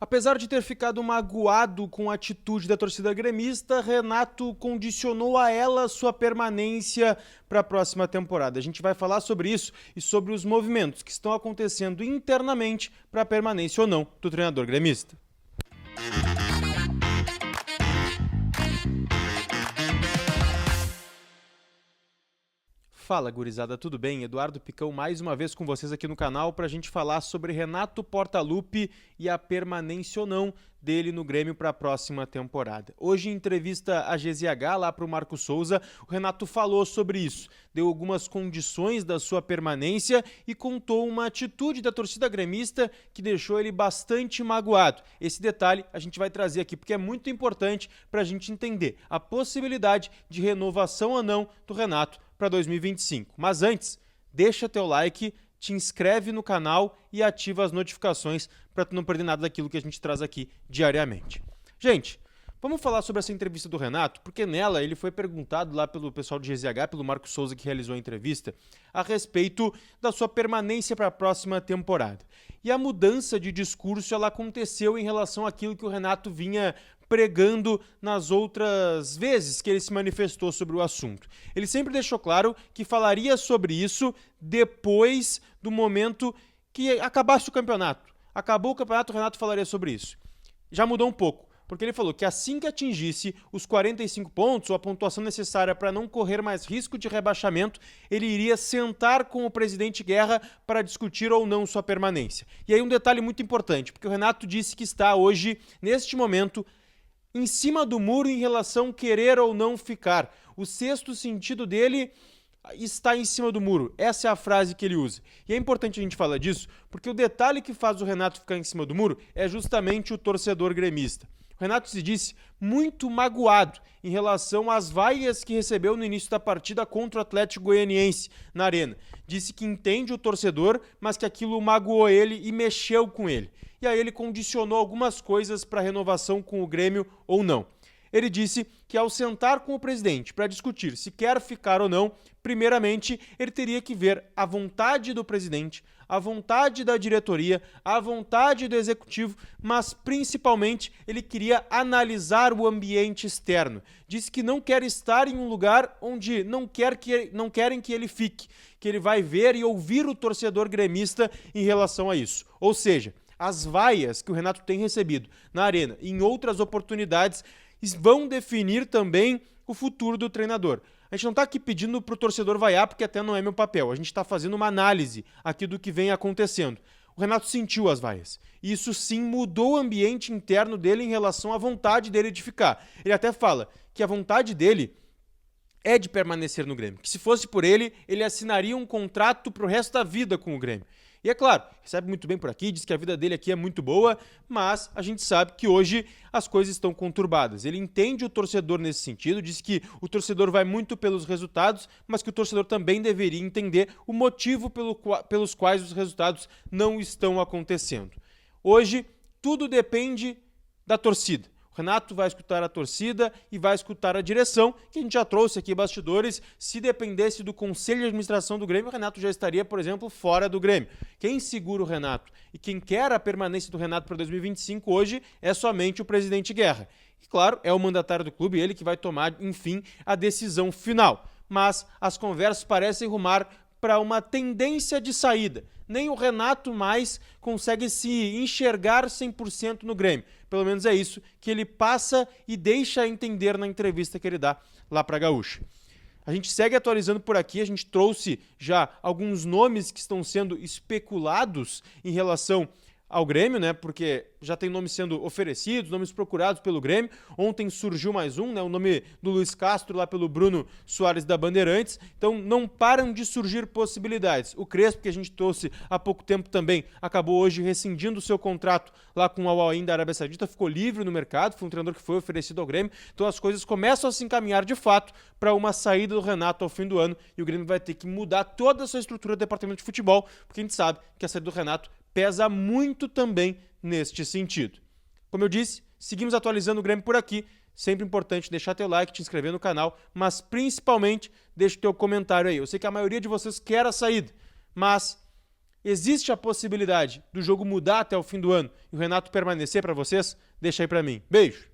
Apesar de ter ficado magoado com a atitude da torcida gremista, Renato condicionou a ela sua permanência para a próxima temporada. A gente vai falar sobre isso e sobre os movimentos que estão acontecendo internamente para a permanência ou não do treinador gremista. Fala, gurizada, tudo bem? Eduardo Picão mais uma vez com vocês aqui no canal para a gente falar sobre Renato Portaluppi e a permanência ou não dele no Grêmio para a próxima temporada. Hoje, em entrevista à GZH, lá para o Marco Souza, o Renato falou sobre isso, deu algumas condições da sua permanência e contou uma atitude da torcida gremista que deixou ele bastante magoado. Esse detalhe a gente vai trazer aqui porque é muito importante para a gente entender a possibilidade de renovação ou não do Renato para 2025. Mas antes, deixa teu like, te inscreve no canal e ativa as notificações para tu não perder nada daquilo que a gente traz aqui diariamente. Gente, vamos falar sobre essa entrevista do Renato, porque nela ele foi perguntado lá pelo pessoal do GZH, pelo Marco Souza que realizou a entrevista, a respeito da sua permanência para a próxima temporada. E a mudança de discurso ela aconteceu em relação àquilo que o Renato vinha pregando nas outras vezes que ele se manifestou sobre o assunto. Ele sempre deixou claro que falaria sobre isso depois do momento que acabasse o campeonato. Acabou o campeonato, o Renato falaria sobre isso. Já mudou um pouco, porque ele falou que assim que atingisse os 45 pontos, ou a pontuação necessária para não correr mais risco de rebaixamento, ele iria sentar com o presidente Guerra para discutir ou não sua permanência. E aí um detalhe muito importante, porque o Renato disse que está hoje, neste momento, em cima do muro em relação a querer ou não ficar. O sexto sentido dele está em cima do muro. Essa é a frase que ele usa. E é importante a gente falar disso, porque o detalhe que faz o Renato ficar em cima do muro é justamente o torcedor gremista. O Renato se disse muito magoado em relação às vaias que recebeu no início da partida contra o Atlético Goianiense na Arena. Disse que entende o torcedor, mas que aquilo magoou ele e mexeu com ele. E aí ele condicionou algumas coisas para a renovação com o Grêmio ou não. Ele disse que ao sentar com o presidente para discutir se quer ficar ou não, primeiramente ele teria que ver a vontade do presidente, a vontade da diretoria, a vontade do executivo, mas principalmente ele queria analisar o ambiente externo. Disse que não quer estar em um lugar onde não querem que ele fique, que ele vai ver e ouvir o torcedor gremista em relação a isso. Ou seja, as vaias que o Renato tem recebido na Arena e em outras oportunidades vão definir também o futuro do treinador. A gente não está aqui pedindo para o torcedor vaiar, porque até não é meu papel. A gente está fazendo uma análise aqui do que vem acontecendo. O Renato sentiu as vaias. E isso sim mudou o ambiente interno dele em relação à vontade dele de ficar. Ele até fala que a vontade dele é de permanecer no Grêmio. Que se fosse por ele, ele assinaria um contrato para o resto da vida com o Grêmio. E é claro, recebe muito bem por aqui, diz que a vida dele aqui é muito boa, mas a gente sabe que hoje as coisas estão conturbadas. Ele entende o torcedor nesse sentido, diz que o torcedor vai muito pelos resultados, mas que o torcedor também deveria entender o motivo pelos quais os resultados não estão acontecendo. Hoje, tudo depende da torcida. O Renato vai escutar a torcida e vai escutar a direção, que a gente já trouxe aqui bastidores. Se dependesse do conselho de administração do Grêmio, o Renato já estaria, por exemplo, fora do Grêmio. Quem segura o Renato e quem quer a permanência do Renato para 2025 hoje é somente o presidente Guerra. E claro, é o mandatário do clube, ele que vai tomar, enfim, a decisão final. Mas as conversas parecem rumar para uma tendência de saída. Nem o Renato mais consegue se enxergar 100% no Grêmio. Pelo menos é isso que ele passa e deixa entender na entrevista que ele dá lá para a Gaúcha. A gente segue atualizando por aqui, a gente trouxe já alguns nomes que estão sendo especulados em relação ao Grêmio, né? Porque já tem nomes sendo oferecidos, nomes procurados pelo Grêmio. Ontem surgiu mais um, né? O nome do Luiz Castro lá pelo Bruno Soares da Bandeirantes. Então não param de surgir possibilidades. O Crespo, que a gente trouxe há pouco tempo também, acabou hoje rescindindo o seu contrato lá com o Al-Ain da Arábia Saudita, ficou livre no mercado, foi um treinador que foi oferecido ao Grêmio. Então as coisas começam a se encaminhar de fato para uma saída do Renato ao fim do ano e o Grêmio vai ter que mudar toda a sua estrutura do departamento de futebol, porque a gente sabe que a saída do Renato pesa muito também neste sentido. Como eu disse, seguimos atualizando o Grêmio por aqui. Sempre importante deixar teu like, te inscrever no canal, mas principalmente deixa o teu comentário aí. Eu sei que a maioria de vocês quer a saída, mas Existe a possibilidade do jogo mudar até o fim do ano e o Renato permanecer para vocês? Deixa aí para mim. Beijo!